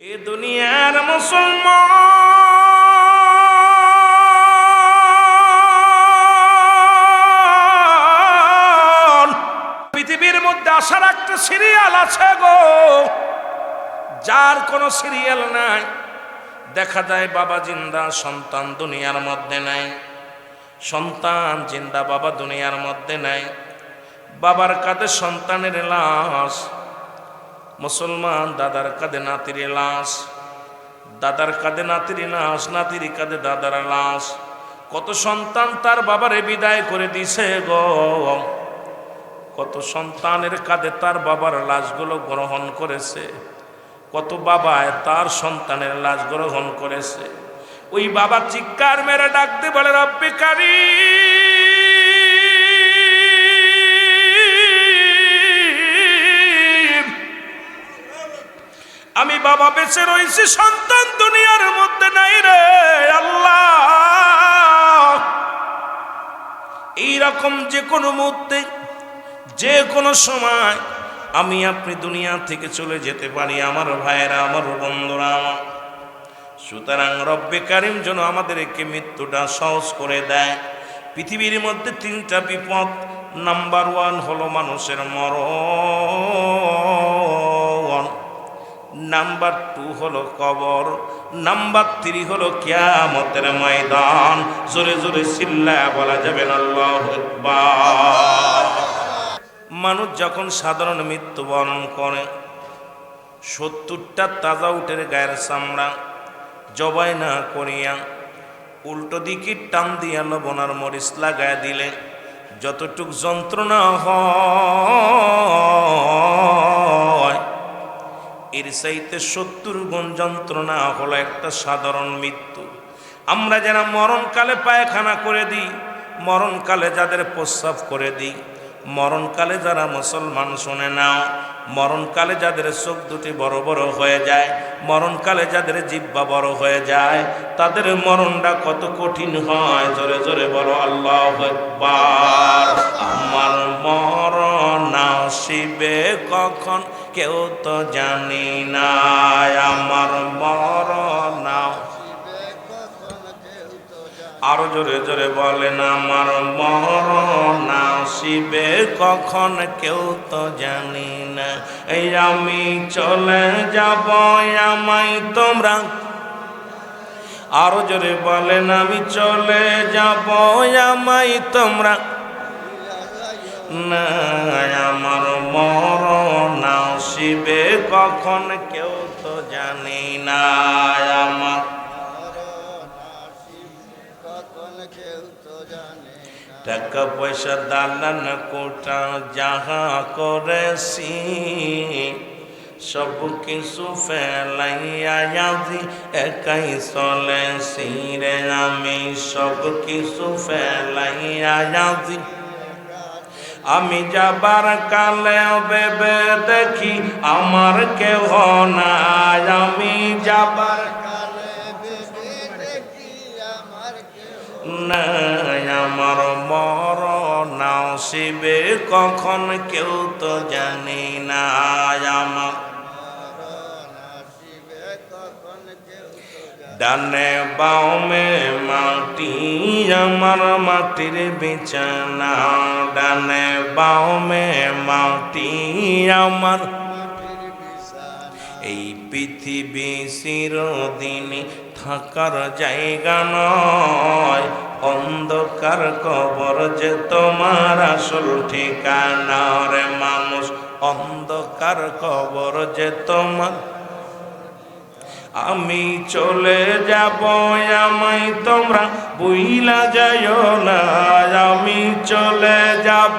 এ দুনিয়ার মুসলমান, পৃথিবীর মধ্যে আসার একটা সিরিয়াল আছে গো, যার কোনো সিরিয়াল নাই। দেখা যায় বাবা জিন্দা, সন্তান দুনিয়ার মধ্যে নাই। সন্তান জিন্দা, বাবা দুনিয়ার মধ্যে নাই। বাবার কাঁধে সন্তানের লাশ, মুসলমান দাদার কাঁধে নাতির লাশ, দাদার কাঁধে নাতির লাশ, নাতির কাঁধে দাদার লাশ। কত সন্তান তার বাবারে বিদায় করে দিছে গো, কত সন্তানের কাঁধে তার বাবার লাশগুলো গ্রহণ করেছে, কত বাবায় তার সন্তানের লাশ গ্রহণ করেছে। ওই বাবা চিৎকার মেরে ডাকতে বলে, রব্বে কারীম, আমি বাবা বেঁচে রয়েছি, সন্তান দুনিয়ার মধ্যে নাই রে আল্লাহ। এইরকম যে কোনো মুহূর্তে, যে কোনো সময় আমি আপনি দুনিয়া থেকে চলে যেতে পারি আমার ভাইয়েরা, আমার বন্ধুরা। সুতরাং রব্বে কারীম যেন আমাদেরকে মৃত্যুটা সহজ করে দেয়। পৃথিবীর মধ্যে তিনটা বিপদ। নাম্বার 1 হলো মানুষের মরণ, নাম্বার 2 হলো কবর, নাম্বার 3 হলো কিয়ামতের ময়দান। জোরে জোরে চিল্লায়া বলা যাবে না আল্লাহু আকবার। মানুষ যখন সাধারণ মৃত্যুবরণ করে, 70টা তাজা উটের গায়ের চামড়া জবাই না করিয়া উল্টো দিকে টান দিয়া লবণার মরিচ লাগায় দিলে যতটুক যন্ত্রণা হয়, এর চাইতে 70 গুণ যন্ত্রণা হলো একটা সাধারণ মৃত্যু। আমরা যারা মরণকালে পায়খানা করে দিই, মরণকালে যাদের প্রস্রাব করে দিই, মরণকালে যারা মুসলমান শুনে নাও, মরণকালে যাদের চোখ দুটি বড় বড় হয়ে যায়, মরণকালে যাদের জিহ্বা বড় হয়ে যায়, তাদের মরণটা কত কঠিন হয়। জোরে জোরে বলো আল্লাহু আকবার। আমার মরণ আসিবে কখন কেউ তো জানি না, আমার মরণ। আরো জোরে জোরে বলেন, আমার মরণ আসিবে কখন কেউ তো জানি না। এই আমি চলে যাব, আমায় তোমরা। আরো জোরে বলেন, আমি চলে যাব, আমায় তোমরা না। আমার মরণ আসিবে কখন কেউ তো জানি না, আমার টাকা পয়সা দালান কোটা যাহা করেছি, সব কিছু ফেলাইয়া আজি একাই চলেছি রে। আমি সব কিছু ফেলাইয়া আজি, আমি যাবার কালে ভেবে দেখি আমার কেহ নাই। আমি যাবার নাই, আমার মরণ আসিবে কখন কেউ তো জানি না, আমার ডানে বামে মাটি, আমার মাটির বিছানা। ডানে বামে মাটি, আমার এই পৃথিবী চিরদিন থাকার জায়গা নয়, অন্ধকার কবর যে তোমার আসল ঠিকানা রে মানুষ। অন্ধকার কবর যে তোমার। আমি চলে যাব, আমায় তোমরা ভুইলা যাইও না। আমি চলে যাব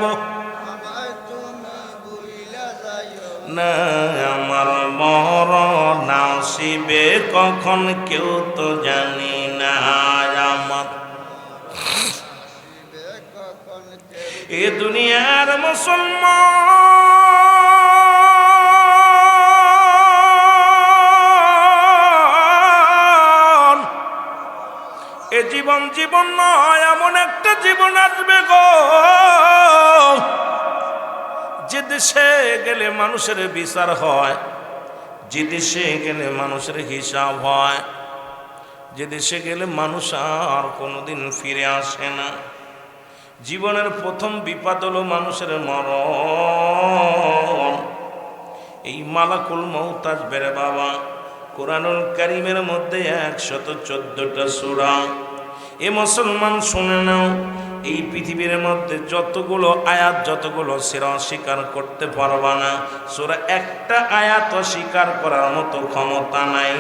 না, আমার মরণ আসিবে কখন কেউ তো জানি না, আমার এ দুনিয়ার মুসলমান। এ জীবন জীবন নয়, এমন একটা জীবন আসবে গো, যে দেশে গেলে মানুষের বিচার হয়, যে দেশে গেলে মানুষের হিসাব হয়, যে দেশে গেলে মানুষ আর কোনোদিন ফিরে আসে না। জীবনের প্রথম বিপদ হলো মানুষের মরণ। এই মালাকুল মউত আসবে রে বাবা। কোরআনুল কারীমের মধ্যে 114টা সূরা। এ মুসলমান শুনে নাও, এই পৃথিবীর মধ্যে যতগুলো আয়াত, যতগুলো সূরা স্বীকার করতে পারবা না, সূরা একটা আয়াত স্বীকার করার মতো ক্ষমতা নাই।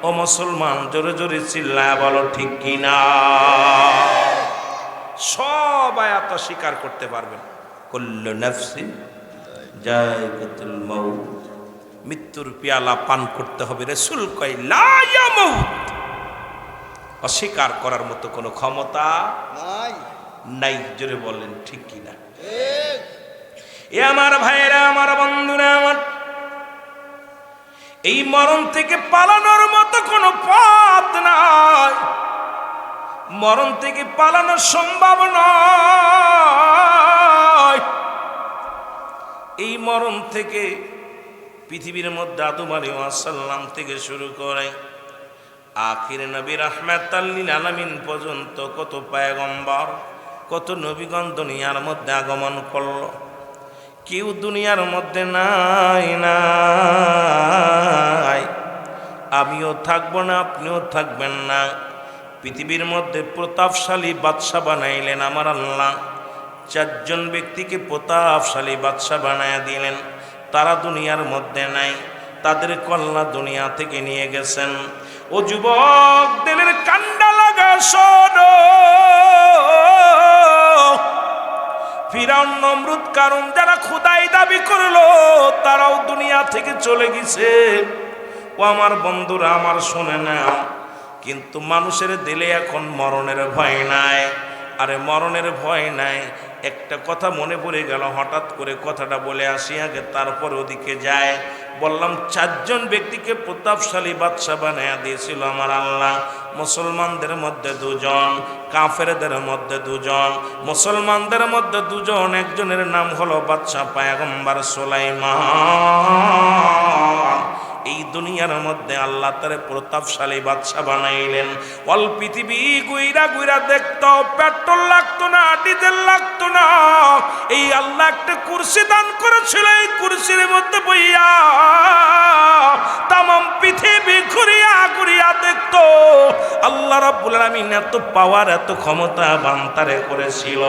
ও মুসলমান, জোরে জোরে চিল্লায় বলো ঠিক কিনা। সব আয়াত স্বীকার করতে পারবেন। কুল্লু নাফসিন যায়কাতুল মাউত, মৃত্যুর পেয়ালা পান করতে হবে। রাসূল কয় লা ইয়ামুত, অস্বীকার করার মতো কোনো ক্ষমতা নাই। জোরে বলেন ঠিক কিনা। এ আমার ভাইরা, আমার বন্ধুরা, আমার এই মরণ থেকে পালানোর মতো কোনো পথ নাই। মরণ থেকে পালানো সম্ভব নয়। এই মরণ থেকে পৃথিবীর মধ্যে আদম আলাইহিস সালাম থেকে শুরু করে আখির নবী রাহমাতাল লিল আলামিন পর্যন্ত কত পয়গম্বর, কত নবীগণ দুনিয়ার মধ্যে আগমন করল। কেউ দুনিয়ার মধ্যে নাই নাই, আমিও থাকবো না, আপনিও থাকবেন না। পৃথিবীর মধ্যে প্রতাপশালী বাদশা বানাইলেন আমার আল্লাহ। 4 জন ব্যক্তিকে প্রতাপশালী বাদশা বানায়া দিলেন। তারা দুনিয়ার মধ্যে নাই, তাদের কল্লা দুনিয়া থেকে নিয়ে গেছেন। ও যুবক, দিলের কান্ডা লাগা শোনো। ফিরাউন, নমরুদ, কারুন যারা খোদাই দাবি করলো, তারাও দুনিয়া থেকে চলে গেছে। ও আমার বন্ধুরা, আমার শুনে নাও, কিন্তু মানুষের দিলে এখন মরণের ভয় নাই। আরে মরণের ভয় নাই, একটা কথা মনে পড়ে গেল, হঠাৎ করে কথাটা বলে আসি আগে, তারপর ওদিকে যায়। বললাম 4 জন ব্যক্তিকে প্রতাপশালী বাদশা বানায়া দিয়েছিল আমার আল্লাহ। মুসলমানদের মধ্যে 2 জন, কাফেরদের মধ্যে 2 জন। মুসলমানদের মধ্যে 2 জন, একজনের নাম হলো বাদশা পয়গম্বর সুলাইমান। এই দুনিয়ার মধ্যে আল্লাহ তারে প্রতাপশালী বাদশা বানাইলেন। অল পৃথিবী গুইরা গুইরা দেখতো, পেট্রোল লাগতো না, ডিজেল লাগতো না। এই আল্লাহ একটা কুরসি দান করেছিল, এই কুরসির মধ্যে বইয়া তামাম পৃথিবী ঘুরিয়া ঘুরিয়া দেখতো। আল্লাহ রাব্বুল আলামিন এত পাওয়ার, এত ক্ষমতা বান্তারে করেছিল।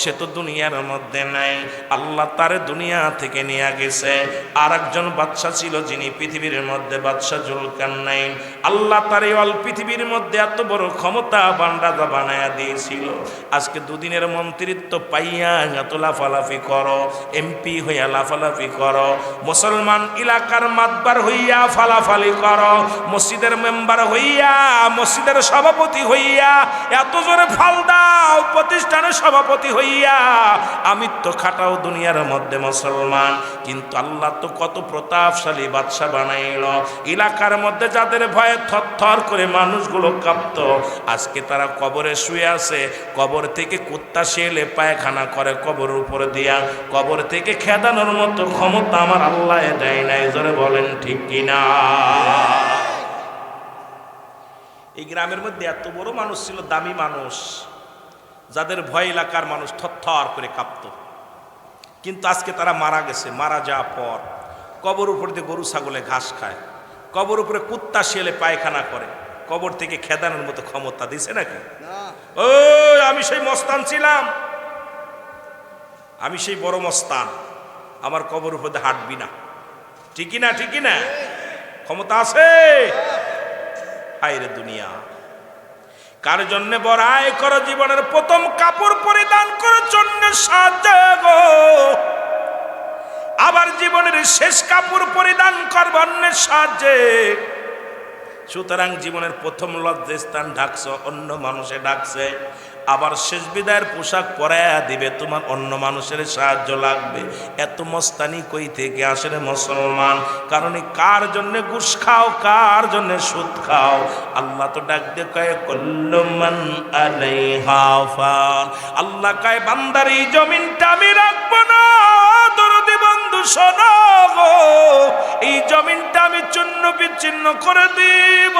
সে তো দুনিয়ার মধ্যে নাই, আল্লাহ তারে দুনিয়া থেকে নিয়ে গেছে। আর একজন বাদশা ছিল, যিনি পৃথিবীর মধ্যে বাদশা জুলকারনাইন। আল্লাহ তার এই অল পৃথিবীর মধ্যে এত বড় ক্ষমতা বান্দাদা বানায়া দিয়েছিল। আজকে 2 দিনের মন্ত্রিত্ব পাইয়া এত লাফালাফি করো, এমপি হইয়া লাফালাফি করো, মুসলমান এলাকার মাতবার হইয়া ফালাফালি করো, মসজিদের মেম্বার হইয়া, মসজিদের সভাপতি হইয়া এত জোরে ফাল দাও, প্রতিষ্ঠানের সভাপতি হইয়া আমিত্ব খাটাও দুনিয়ার মধ্যে মুসলমান। কিন্তু আল্লাহ তো কত প্রতাপশালী বাদশা বানাইল। এলাকার মধ্যে যাদের ভয়ে থরথর করে মানুষগুলো কাঁপত, আজকে তারা কবরে শুয়ে আছে। কবর থেকে কুত্তা শিয়ালে পায়খানা করে কবরের উপরে দিয়া, কবর থেকে খেদানোর মতো ক্ষমতা আমার আল্লাহ দেয় নাই। জোরে বলেন ঠিক কিনা। এই গ্রামের মধ্যে এত বড় মানুষ ছিল, দামি মানুষ, যাদের ভয় এলাকার মানুষ থরথর করে কাঁপত। কিন্তু আজকে তারা মারা গেছে। মারা যাওয়ার পর কবর উপর দিয়ে গরু ছাগলে ঘাস খায়, কবর উপরে কুত্তা শিয়ালে পায়খানা করে, কবর থেকে খেদানোর মতো ক্ষমতা দিছে নাকি? ও আমি সেই মস্তান ছিলাম, আমি সেই বড় মস্তান, আমার কবর উপর দিয়ে হাঁটবি না। ঠিকই না? ঠিকই না? ক্ষমতা আছে? হায়রে দুনিয়া, কার জন্য বড়াই করো? জীবনের প্রথম কাপড় পরিধান করার জন্য সাহায্য গো, আবার জীবনের শেষ কাপড় পরিধান করব অন্যের সাহায্যে। সুতরাং জীবনের প্রথম লজ্জাস্থান ঢাকছ, অন্য মানুষে ডাকছে, আবার শেষ বিদায়ের পোশাক পরাইয়া দিবে, তোমার অন্য মানুষের সাহায্য লাগবে। এত মস্তানি কই থেকে আসে রে মুসলমান? কারণ কার জন্য ঘুষ খাও, কার জন্য সুদ খাও? আল্লাহ তো ডাক দিয়ে কয় কুল্লু মান আলাইহা ফান। আল্লাহ কয় বান্দার এই জমিনটা আমি রাখবো না। দরদি বন্ধু শোনো গো, এই জমিনটা আমি চূর্ণ বিচ্ছিন্ন করে দিব।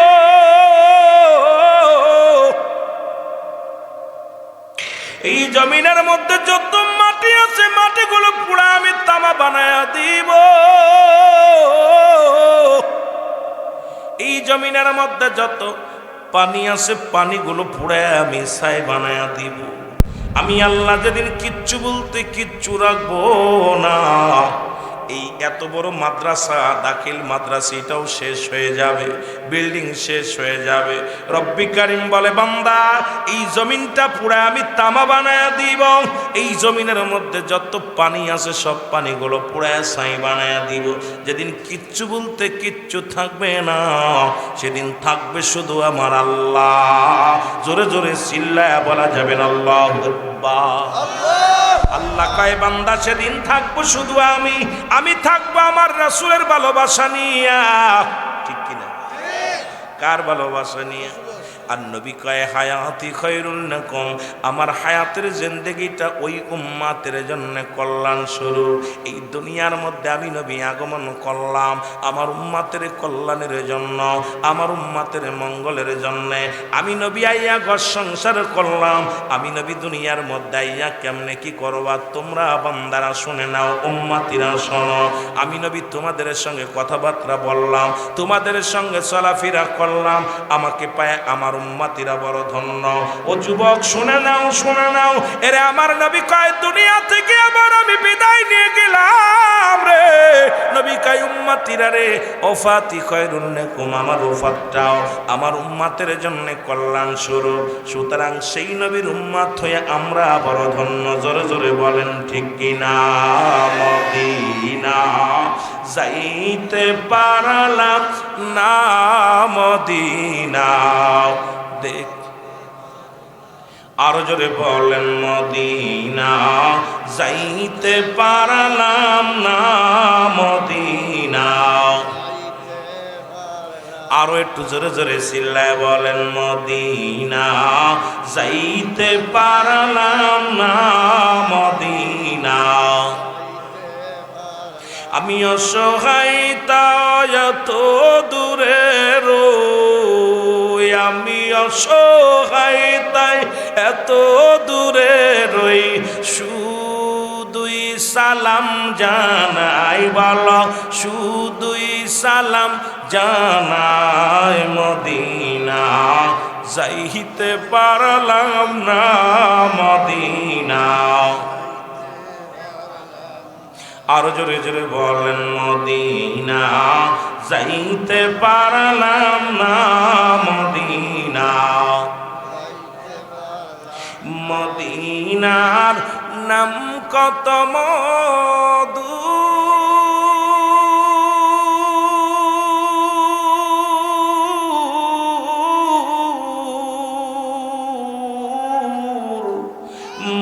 এই জমিনের মধ্যে যত মাটি আছে মাটিগুলো পুরা আমি তামা বানায়া দিব। এই জমিনের মধ্যে যত পানি আছে পানিগুলো পুরা আমি ছাই বানায়া দিব। আমি আল্লাহ যেদিন কিচ্ছু বলতে কিচ্ছু রাখবো না, এই এত বড় মাদ্রাসা, দাখিল মাদ্রাসা, এটাও শেষ হয়ে যাবে, বিল্ডিং শেষ হয়ে যাবে। রব্বি কারিম বলে, বান্দা এই জমিনটা পুরা আমি তামা বানায়া দিব। এই জমিনের মধ্যে যত পানি আছে সব পানিগুলো পুরা ছাই বানায়া দিব। যেদিন কিচ্ছু বলতে কিচ্ছু থাকবে না, সেদিন থাকবে শুধু আমার আল্লাহ। জোরে জোরে চিল্লায়া বলা যাবে না আল্লাহু আকবার। আল্লাহ কয়, বান্দা সেদিন থাকবো শুধু আমি থাকবো আমার রাসূলের ভালোবাসা নিয়া। ঠিক কিনা? কার ভালোবাসা নিয়ে? আর নবী কয়, হায়াতি খায়রুন লাকুম, আমার হায়াতের জিন্দেগিটা ওই উম্মাতের জন্য কল্যাণ স্বরূপ। এই দুনিয়ার মধ্যে আমি নবী আগমন করলাম আমার উম্মাতের কল্যাণের জন্য, আমার উম্মাতের মঙ্গলের জন্য। আমি নবী আইয়া ঘর সংসার করলাম। আমি নবী দুনিয়ার মধ্যে আইয়া কেমনে কি করবা তোমরা বান্দারা শুনে নাও, উম্মাতিরা শোনো। আমি নবী তোমাদের সঙ্গে কথাবার্তা বললাম, তোমাদের সঙ্গে চলাফেরা করলাম। আমাকে পায় আমার উম্মতিরা বড় ধন্য। ও যুবক শুনে নাও, শুনে নাও, এরে আমার নবী কয়, দুনিয়া থেকে আবার আমি বিদায় নিয়ে গেলাম রে। নবী কয়, উম্মতিরা রে, ওফাতি খায়রুন লাকুম, আমার ওফাতটাও আমার উম্মতের জন্য কল্যাণ স্বরূপ। সুতরাং সেই নবীর উম্মত হয়ে আমরা বড় ধন্য। জোরে জোরে বলেন ঠিক কিনা? মদিনা যাইতে পারলাম না, মদিনা দেখ। আরো জোরে বলেন, মদিনা যাইতে পারলাম না, মদিনা। আরো একটু জোরে জোরে চিল্লায় বলেন, মদিনা যাইতে পারলাম না, মদিনা। আমি অসহায় তাই এত দূরে রই, আমি অসহায় তাই এত দূরে রই, শুধুই সালাম জানাই, বলো শুধুই সালাম জানাই, মদিনা যাইতে পারলাম না, মদিনা। আরো জোরে জোরে বলেন, মদিনা যাইতে পারলাম না, মদিনা। মদিনার নাম কত মধু,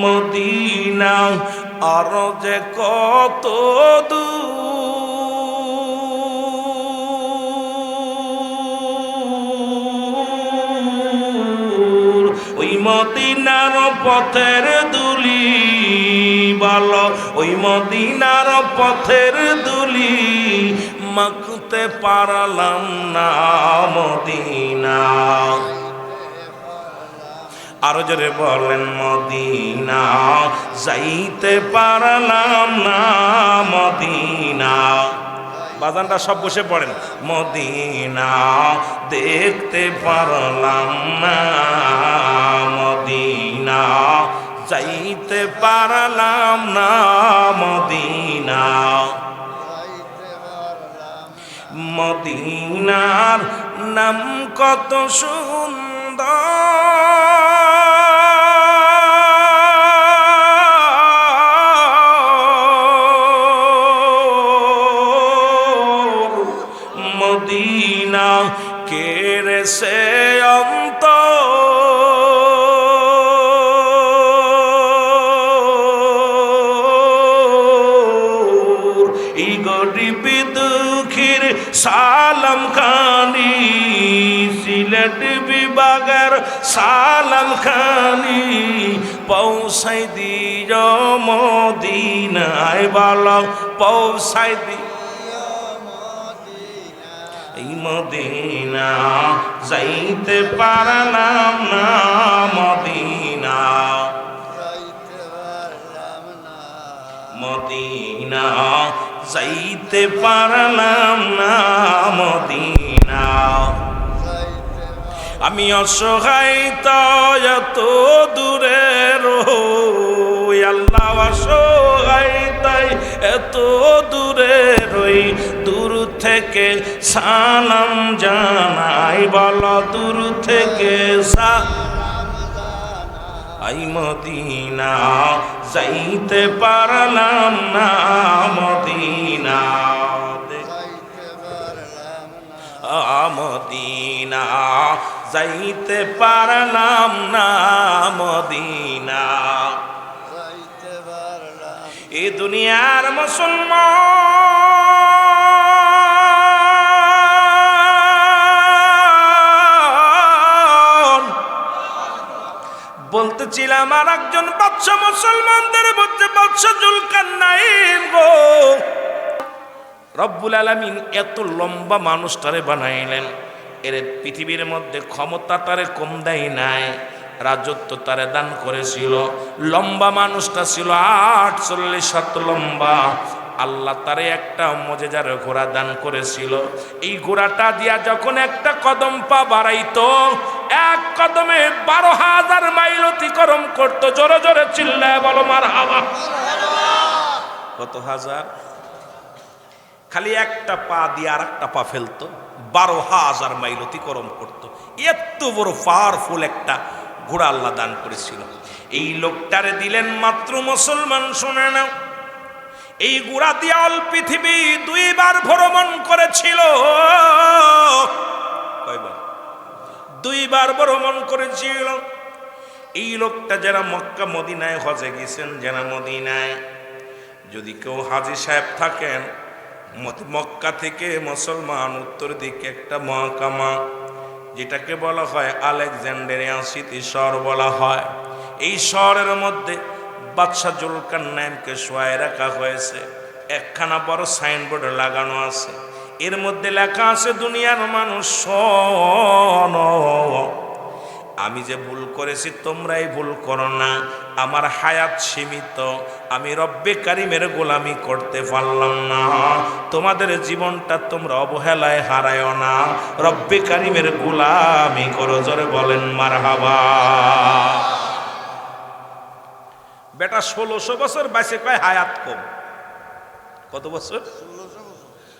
মদিনা আর যে কত দূর, ওই মদিনার পথের দুলি, বলো ওই মদিনার পথের দুলি মাখতে পারলাম না, মদিনা। আরো জোরে বলেন, মদিনা যাইতে পারলাম না, মদিনা। বাজানটা সব বসে পড়েন, মদিনা দেখতে পারলাম না, মদিনা যাইতে পারলাম না, মদিনা। মদিনার নাম কত সুন্দর, মদিনা কেড়ে সে অন্তর, এই গরিব দুঃখীর সালাম খানি, সিলেট বিভাগের সালাম খানি পৌঁছাই দিও মদিনায়, বলো পৌঁছাই দি এই মদিনা যাইতে পারলাম না মদিনা মদিনা যাইতে পারলাম না মদিনা আমি অসহায় তো এত দূরে রই আল্লাহ অসহায় তাই এত দূরে রই দূর থেকে সালাম জানাই বলো দূর থেকে আই মদিনা যাইতে পারলাম না মদিনা মদিনা যাইতে পারলাম না মদিনা এ দুনিয়ার মুসলমান বলতেছিলাম আর একজন বাদশা মুসলমানদের মধ্যে বাদশা জুলকারনাইন গো রব্বুল আলামিন এত লম্বা মানুষটারে বানাইলেন এর পৃথিবীর মধ্যে ক্ষমতা তারে কম দেয় নাই রাজত্ব তারে দান করেছিল লম্বা মানুষটা ছিল 48 হাত লম্বা আল্লাহ তারে একটা মজেদার ঘোড়া দান করেছিল এই ঘোড়াটা দিয়া যখন একটা কদম পা বাড়াইতো এক কদমে 12,000 মাইল অতিক্রম করতো জোরে জোরে চিল্লায় বলো মারহাবা কত হাজার খালি একটা পা দিয়ে আর একটা পা ফেলতো 12,000 মাইল অতিক্রম করতো এত বড় পাওয়ারফুল একটা ঘোড়া আল্লাহ দান করেছিল এই লোকটারে দিলেন মাত্র মুসলমান শুনে নাও এই ঘোড়া দিয়ে অল পৃথিবী 2 বার ভ্রমণ করেছিল কয়বার 2 বার ভ্রমণ করেছিল এই লোকটা যারা মক্কা মদিনায় হজে গেছেন যারা মদিনায় যদি কেউ হাজী সাহেব থাকেন মক্কা থেকে মুসলমান উত্তর দিকে একটা মহকামা যেটাকে বলা হয় আলেকজান্ডারিয়া সিটি শহর বলা হয় এই শহরের মধ্যে বাদশা জুলকারনাইনকে শোয়ায় রাখা হয়েছে একখানা বড় সাইনবোর্ড লাগানো আছে এর মধ্যে লেখা আছে দুনিয়ার মানুষ শোনো আমি যে ভুল করেছি তোমরাই ভুল করো না আমার হায়াত সীমিত আমি রব্বে কারিমের গোলামি করতে পারলাম না তোমাদের জীবনটা তোমরা অবহেলায় হারায়ও না রব্বে কারিমের গোলামি করো জোরে বলেন মারহাবা বেটা 1600 বছর বেঁচে কয় হায়াত কম কত বছর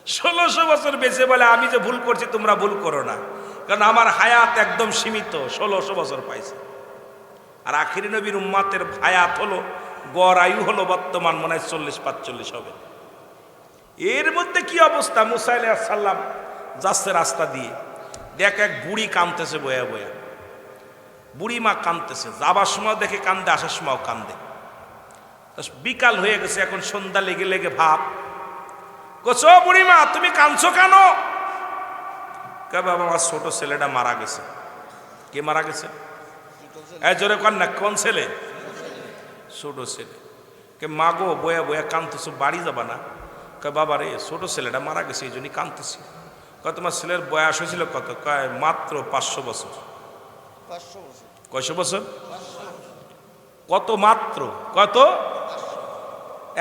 1600 বছর বেঁচে বলে আমি যে ভুল করছি তোমরা ভুল করো না কারণ আমার হায়াত একদম সীমিত 1600 বছর পাইছে আর আখিরি নবীর উম্মতের হায়াত হলো গড় আয়ু হলো বর্তমান মনে হয় 40-45 হবে এর মধ্যে কি অবস্থা মুসা আলাইহিস সালাম যাচ্ছে রাস্তা দিয়ে দেখ এক বুড়ি কাঁদতেছে বয়া বয়া বুড়ি মা কাঁদতেছে যাবার সময় দেখে কান্দে আসার সময় কান্দে বিকাল হয়ে গেছে এখন সন্ধ্যা লেগে লেগে ভাব কোচ বুড়ি মা তুমি কাঁদছো কেন বাবা আমার ছোট ছেলেটা মারা গেছে কে মারা গেছে জোরে কর না কোন ছেলে ছোট ছেলে কে মাগো বয়া বয়া কাঁদতেছো বাড়ি যাবা না বাবা রে ছোট ছেলেটা মারা গেছে এই জন্যই কাঁদতেছি তোমার ছেলের বয়স হয়েছিল কত কয় মাত্র 500 বছর 500 বছর কত মাত্র কত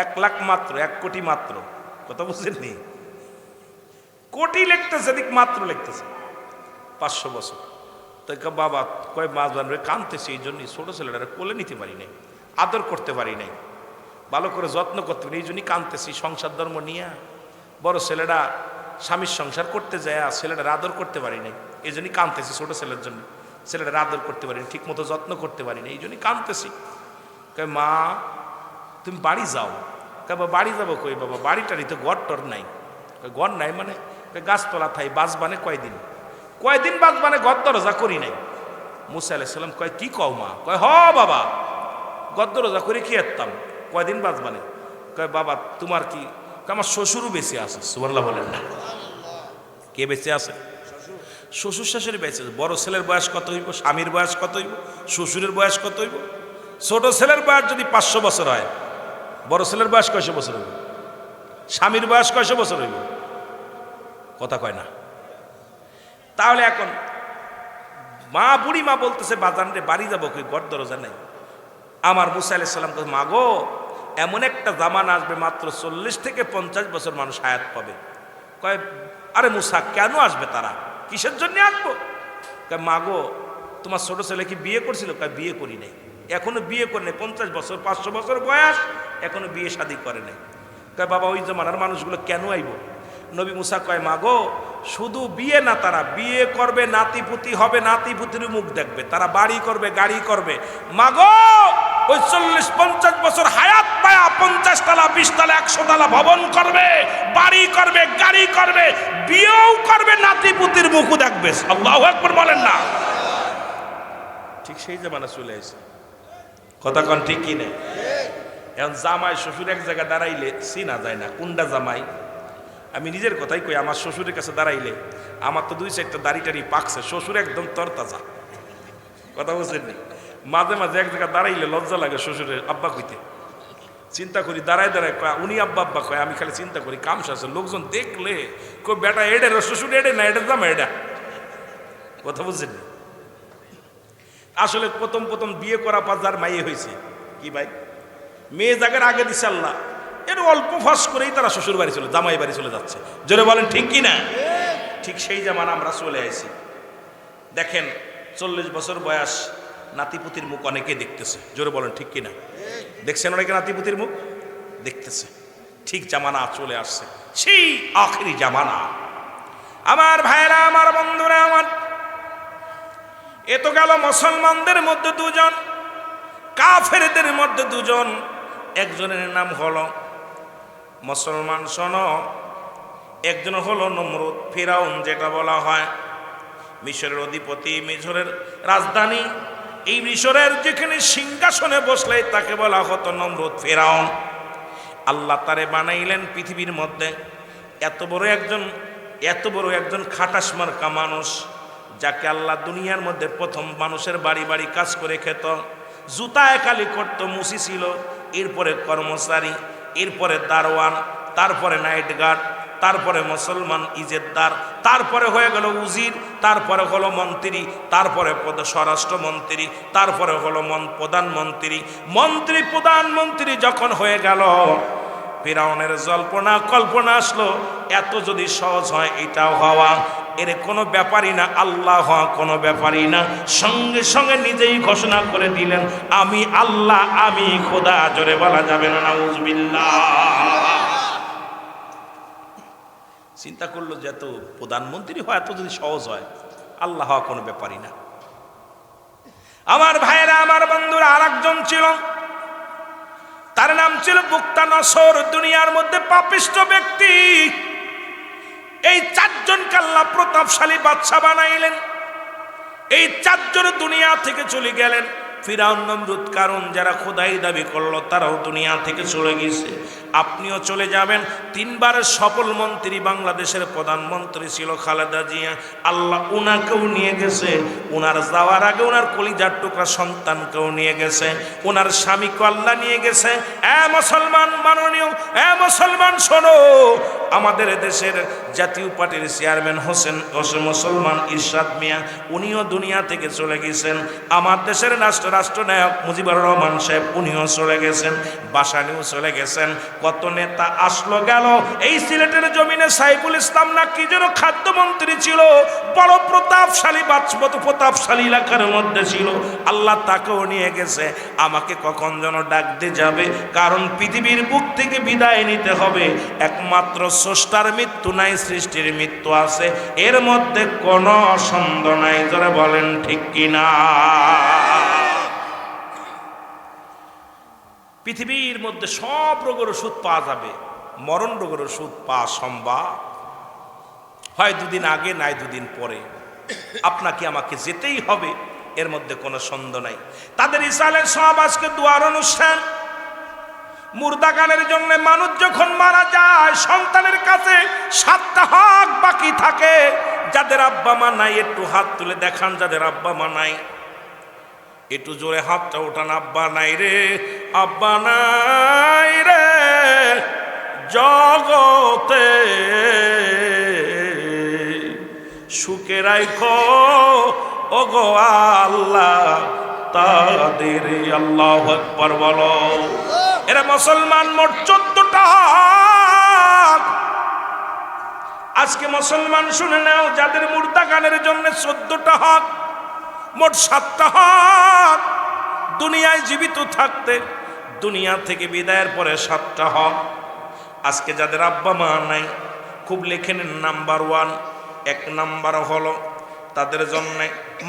1 লাখ মাত্র 1 কোটি মাত্র কথা বুঝছেননি কোটি লিখতেছে দিক মাত্র লিখতেছে 500 বছর তাই বাবা কয় মাছ বানবে কাঁদতেছে এই জন্যই ছোট ছেলেটারে কোলে নিতে পারি নাই আদর করতে পারি নাই ভালো করে যত্ন করতে পারি এই জন্যই কাঁদতেছি সংসার ধর্ম নিয়ে বড় ছেলেটা স্বামীর সংসার করতে যায় ছেলেটার আদর করতে পারি নাই এই জন্যই কাঁদতেছি ছোট ছেলের জন্য ছেলেটার আদর করতে পারি ঠিক মতো যত্ন করতে পারি না এই জন্যই কাঁদতেছি কয় মা তুমি বাড়ি যাও বাবা বাড়ি যাবো কই বাবা বাড়িটারই তো গড় টর নাই গড় নাই মানে গাছতলা থাই বাঁচবানে কয়দিন বাঁচবানে ঘর দরজা করি নাই মুসা আলাইহিস সালাম কয় কি কও মা কয় হ বাবা ঘর দরজা করে কি এরতাম কয়দিন বাঁচবানে কয় বাবা তোমার কি আমার শ্বশুরও বেঁচে আছে সুবহানাল্লাহ বলেন না কে বেঁচে আছে শ্বশুর শাশুড়ি বেঁচে আছে বড় ছেলের বয়স কত হইব স্বামীর বয়স কত হইব শ্বশুরের বয়স কত হইব ছোট ছেলের বয়স যদি 500 বছর হয় বড় ছেলের বয়স কয়শো বছর হবে স্বামীর বয়স কয়শো বছর হইব? কথা কয় না। তাহলে এখন মা বুড়ি মা বলতেছে বাজান রে বাড়ি যাবো, কই ঘর দরজা নাই। আমার মুসা আলাইহিস সালাম কয় মা গো, এমন একটা জামানা আসবে মাত্র 40 থেকে 50 বছর মানুষ হায়াত পাবে। কয় আরে মুসা কেন আসবে, তারা কিসের জন্য আসবো? কয় মা গো, তোমার ছোট ছেলে কি বিয়ে করছিল? কয় বিয়ে করি নাই, এখনো বিয়ে করে নাই, 50 বছর 500 বছর বয়স, এখনো বিয়ে শাদী করে নাই। কয় বাবা ওই জামানার মানুষগুলো কেন আইব? নবী মুসা কয় মা গো, শুধু বিয়ে না, তারা বিয়ে করবে, নাতিপুতি হবে, নাতিপুতির মুখ দেখবে, তারা বাড়ি করবে, গাড়ি করবে। মা গো, ওই 40-50 বছর হায়াত পায়া 50 তলা 20 তলা 100 তলা ভবন করবে, বাড়ি করবে, গাড়ি করবে, বিয়েও করবে, নাতিপুতির মুখও দেখবে। আল্লাহু আকবার বলেন না? ঠিক সেই জামানা চলে এসে, কথা কন ঠিক কি নেই? এখন জামাই শ্বশুর এক জায়গায় দাঁড়াইলে চিনা যায় না কোনটা জামাই। আমি নিজের কথাই কই, আমার শ্বশুরের কাছে দাঁড়াইলে আমার তো 2-4টা দাড়ি টাড়ি পাকছে, শ্বশুর একদম তরতাজা। কথা বলছেন নি? মাঝে মাঝে এক জায়গায় দাঁড়াইলে লজ্জা লাগে শ্বশুরের আব্বা কইতে। চিন্তা করি দাঁড়ায় দাঁড়ায় কয় উনি আব্বা আব্বা কয়, আমি খালি চিন্তা করি কামসা আছে, লোকজন দেখলে কই বেটা এডে শ্বশুর এডে না, এটা জামা এটা। কথা বলছেন নি? আসলে প্রথম প্রথম বিয়ে করা পাজার মাইয়ে হয়েছে কি ভাই, মেয়ে জায়গার আগে দিছে আল্লাহ, এর অল্প ফাঁস করেই তারা শ্বশুর বাড়ি চলে, জামাই বাড়ি চলে যাচ্ছে। জোরে বলেন ঠিক কি না? ঠিক সেই জামানা আমরা চলে আসি। দেখেন 40 বছর বয়স নাতিপুতির মুখ অনেকে দেখতেছে। জোরে বলেন ঠিক কি না? দেখছেন অনেকে নাতিপুতির মুখ দেখতেছে। ঠিক জামানা চলে আসছে, সেই আখেরি জামানা। আমার ভাইরা, আমার বন্ধুরা, আমার এ তো গেল মুসলমানদের মধ্যে দুজন, কাফেরদের মধ্যে দুজন। একজনের নাম হলো মুসলমান, শোনো, একজন হলো নমরুদ, ফিরাউন যেটা বলা হয়, মিশরের অধিপতি, মিশরের রাজধানী। এই মিশরের যেখানে সিংহাসনে বসলে তাকে বলা হতো নমরুদ, ফিরাউন। আল্লাহ তারে বানাইলেন পৃথিবীর মধ্যে এত বড় একজন খাটাস মার্কা মানুষ, যাকে আল্লাহ দুনিয়ার মধ্যে প্রথম মানুষের বাড়ি বাড়ি কাজ করে খেত, জুতা একালি করতো, মুসি ছিল, এরপরে কর্মচারী, এরপরে দারোয়ান, তারপরে নাইট গার্ড, তারপরে মুসলমান ইজেদ্দার, তারপরে হয়ে গেল উজির, তারপরে হলো মন্ত্রী, তারপরে স্বরাষ্ট্রমন্ত্রী, তারপরে হলো প্রধানমন্ত্রী। প্রধানমন্ত্রী যখন হয়ে গেল, ফিরাউনের জল্পনা কল্পনা আসলো, এত যদি সহজ হয় এটাও হওয়া এর কোনো ব্যাপারই না, আল্লাহ হওয়া কোনো ব্যাপারই না। সঙ্গে সঙ্গে নিজেই ঘোষণা করে দিলেন আমি আল্লাহ, আমি খোদা। জোরে বলা যাবে না নাউজুবিল্লাহ? চিন্তা করলো যে এত প্রধানমন্ত্রী হয় এত যদি সহজ হয়, আল্লাহ হওয়া কোনো ব্যাপারই না। আমার ভাইয়েরা, আমার বন্ধুরা, আর একজন ছিল, তার নাম ছিল বুক্তানসর। দুনিয়ার মধ্যে পাপিষ্ঠ ব্যক্তি। এই 4 জনকে আল্লাহ প্রতাপশালী বাদশা বানাইলেন। এই 4 জন দুনিয়া থেকে চলে গেলেন। ফিরাউন, নমরুদ, কারণ যারা খোদাই দাবি করলো তারাও দুনিয়া থেকে চলে গেছে। আপনিও চলে যাবেন। 3 বারের সফল মন্ত্রী, বাংলাদেশের প্রধানমন্ত্রী ছিল খালেদা জিয়া। আল্লাহ উনাকেও নিয়ে গেছে। উনার যাওয়ার আগে উনার কলিজার টুকরা সন্তানকেও নিয়ে গেছে। উনার স্বামীকে আল্লাহ নিয়ে গেছে। মুসলমান মাননীয়, মুসলমান শোনো, আমাদের দেশের জাতীয় পার্টির চেয়ারম্যান হোসেন মুসলমান ইরশাদ মিয়া, উনিও দুনিয়া থেকে চলে গেছেন। আমার দেশের রাষ্ট্রনায়ক মুজিবুর রহমান সাহেব, উনিও চলে গেছেন। বাসানিও চলে গেছেন। কত নেতা আসলো গেল। এই সিলেটের জমিনে সাইফুল ইসলাম না কি যেন খাদ্যমন্ত্রী ছিল, বড় প্রতাপশালী প্রতাপশালী এলাকার মধ্যে ছিল। আল্লাহ তাকেও নিয়ে গেছে। আমাকে কখন যেন ডাক দিয়ে যাবে, কারণ পৃথিবীর বুক থেকে বিদায় নিতে হবে। একমাত্র স্রষ্টার মৃত্যু নাই, সৃষ্টির মৃত্যু আছে, এর মধ্যে কোনো সন্দেহ নাই। যারা বলেন ঠিক কিনা? পৃথিবীর মধ্যে সব রোগের ওষুধ পাওয়া যাবে, মরণ রোগের ওষুধ পাওয়া সম্ভব হয় 2 দিন আগে, নাই 2 দিন পরে। আপনাকে আমাকে যেতেই হবে, এর মধ্যে কোনো সন্দেহ নাই। তাদের ইসরায়েলের সব আজকে দুয়ার অনুষ্ঠান। মুর্দা গানের জন্য মানুষ যখন মারা যায়, সন্তানের কাছে 7টা হক বাকি থাকে। যাদের আব্বা মা নাই একটু হাত তুলে দেখান, যাদের আব্বা মা নাই একটু জোরে হাতটা ওঠান। আব্বা নাই রে, আব্বা নাই রে, জগতে সুখে রাখো ওগো আল্লাহ তাদের। আল্লাহু আকবার বলো। এরা মুসলমান মোট 14টা হক। আজকে মুসলমান শুনে নাও, যাদের মুর্দা গানের জন্য 14টা হক, মোট 7টা হক দুনিয়ায় জীবিত থাকতে, দুনিয়া থেকে বিদায়ের পরে 7টা হক। আজকে যাদের আব্বা মা নাই, খুব লিখে নিন। নাম্বার 1, 1 নাম্বার হলো তাদের জন্য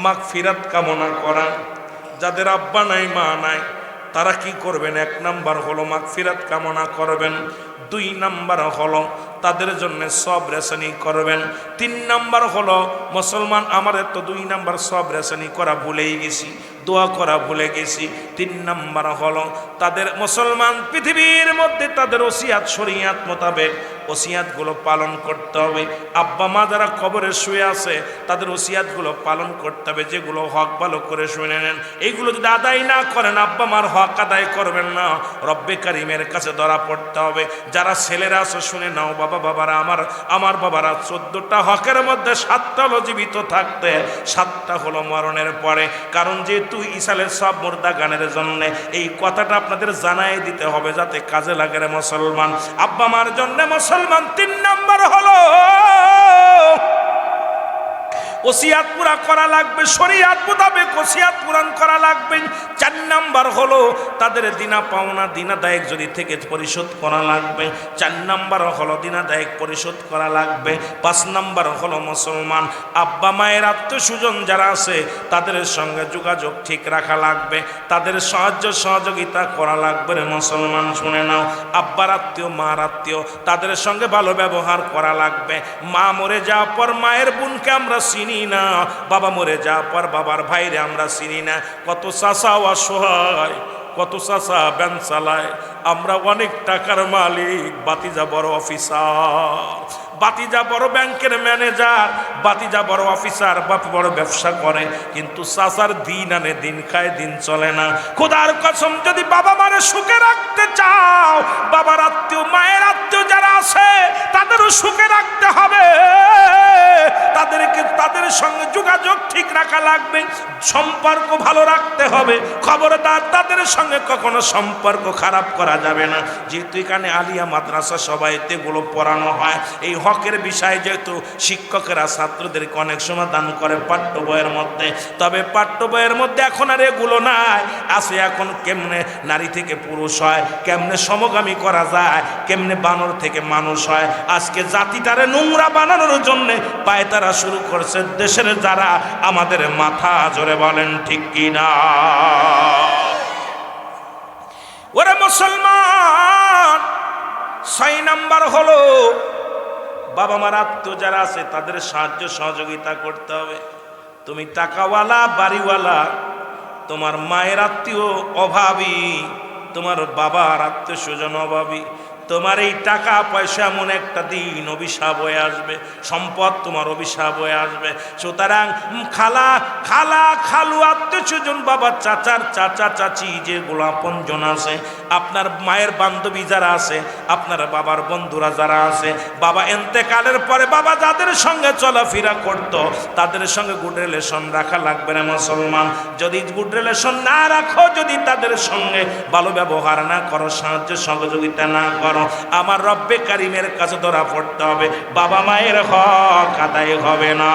মাগফিরাত কামনা করা। যাদের আব্বা নাই মা নাই, তারা কি করবেন? 1 নাম্বার হলো মাগফিরাত কামনা করবেন। 2 নাম্বার হলো তাদের জন্য সব রেশনি করবেন। 3 নাম্বার হলো মুসলমান, আমাদের তো 2 নাম্বার সব রেশনি করা ভুলেই গেছি, দোয়া করা ভুলে গেছি। 3 নাম্বার হলো তাদের মুসলমান পৃথিবীর মধ্যে তাদের ওসিয়াত শরীয়ত মোতাবেক ওসিয়াতগুলো পালন করতে হবে। আব্বা মা যারা কবরে শুয়ে আছে, তাদের ওসিয়াতগুলো পালন করতে হবে। যেগুলো হক ভালো করে শুনে নেন। এইগুলো যদি আদায় না করেন, আব্বা মার হক আদায় করবেন না, রব্বে কারিমের কাছে ধরা পড়তে হবে। যারা ছেলেরা আছে শুনে নাও, বাবারা আমার বাবারা 14টা হকের মধ্যে 7টা হলো জীবিত থাকতে, 7টা হলো মরণের পরে। কারণ যেহেতু ইসালের সব মুর্দা গানের জন্য এই কথাটা আপনাদের জানাই দিতে হবে, যাতে কাজে লাগে রে মুসলমান। আব্বা মার জন্য মুসলমান 3 নাম্বার হলো ওসিয়াত পুরা করা লাগবে, শরীয়ত মোতাবেক ওসিয়াত পূরণ করা লাগবে। 4 নাম্বার হলো তাদের দিনা পাওনা দিনাদায়ক যদি থেকে পরিশোধ করা লাগবে। 4 নাম্বার হলো দিনাদায়ক পরিশোধ করা লাগবে। 5 নাম্বার হলো মুসলমান আব্বা মায়ের আত্মীয়স্বজন যারা আছে, তাদের সঙ্গে যোগাযোগ ঠিক রাখা লাগবে, তাদের সাহায্য সহযোগিতা করা লাগবে রে মুসলমান। শুনে নাও, আব্বার আত্মীয় মার আত্মীয়, তাদের সঙ্গে ভালো ব্যবহার করা লাগবে। মা মরে যাওয়ার পর মায়ের বোনকে আমরা চিনি না, বাবা মরে যাওয়ার পর বাবার ভাইরে আমরা চিনি না। কত চাচা অসহায়, কত চাচা ব্যান চালায়। আমরা অনেক টাকার মালিক, বাতিজা বড় অফিসার, বাতিজা বড় ব্যাংকের ম্যানেজার, বাতিজা বড় অফিসার, বাপ বড় ব্যবসা করে, কিন্তু চাচার দিন আনে দিন খায়, দিন চলে না। খোদার কসম, যদি বাবা মারে সুখে রাখতে চাও, বাবার আত্মীয় মায়ের আত্মীয় যারা আছে তাদেরও সুখে রাখতে হবে। তাদের সঙ্গে যোগাযোগ ঠিক রাখা লাগবে, সম্পর্ক ভালো রাখতে হবে। খবরদার তাদের সঙ্গে কখনো সম্পর্ক খারাপ করা যাবে না। যেহেতু এখানে আলিয়া মাদ্রাসা সবাইতে এগুলো পড়ানো হয়, এই হকের বিষয় যেহেতু শিক্ষকেরা ছাত্রদেরকে অনেক সময় দান করে পাঠ্য বইয়ের মধ্যে, তবে পাঠ্য বইয়ের মধ্যে এখন আর এগুলো নাই। আছে এখন কেমনে নারী থেকে পুরুষ হয়, কেমনে সমগামী করা যায়, কেমনে বানর থেকে মানুষ হয়। আজকে জাতিটারে নোংরা বানানোর জন্য পায়তারা শুরু করছে দেশের যারা, আমাদের মাথা জোরে বলেন ঠিক কিনা? ওরে মুসলমান, 6 নাম্বার হলো বাবা মার আত্মীয় যারা আছে তাদের সাহায্য সহযোগিতা করতে হবে। তুমি টাকাওয়ালা বাড়িওয়ালা, তোমার মায়ের আত্মীয় অভাবী, তোমার বাবার আত্মীয় স্বজন অভাবী, তোমার এই টাকা পয়সা এমন একটা দিন অভিশাপ হয়ে আসবে, সম্পদ তোমার অভিশাপ হয়ে আসবে। সুতরাং খালা খালা খালু আত্মীয় স্বজন, বাবা চাচার চাচা চাচি যেগুলো আপনজন আছে, আপনার মায়ের বান্ধবী যারা আছে, আপনার বাবার বন্ধুরা যারা আছে, বাবা এন্তেকালের পরে বাবা যাদের সঙ্গে চলাফেরা করতো, তাদের সঙ্গে গুড রিলেশন রাখা লাগবে না মুসলমান। যদি গুড রিলেশন না রাখো, যদি তাদের সঙ্গে ভালো ব্যবহার না করো, সাহায্য সহযোগিতা না করো, আমার রব্বে কারিমের কাছে ধরা পড়তে হবে, বাবা মায়ের হক আদায় হবে না।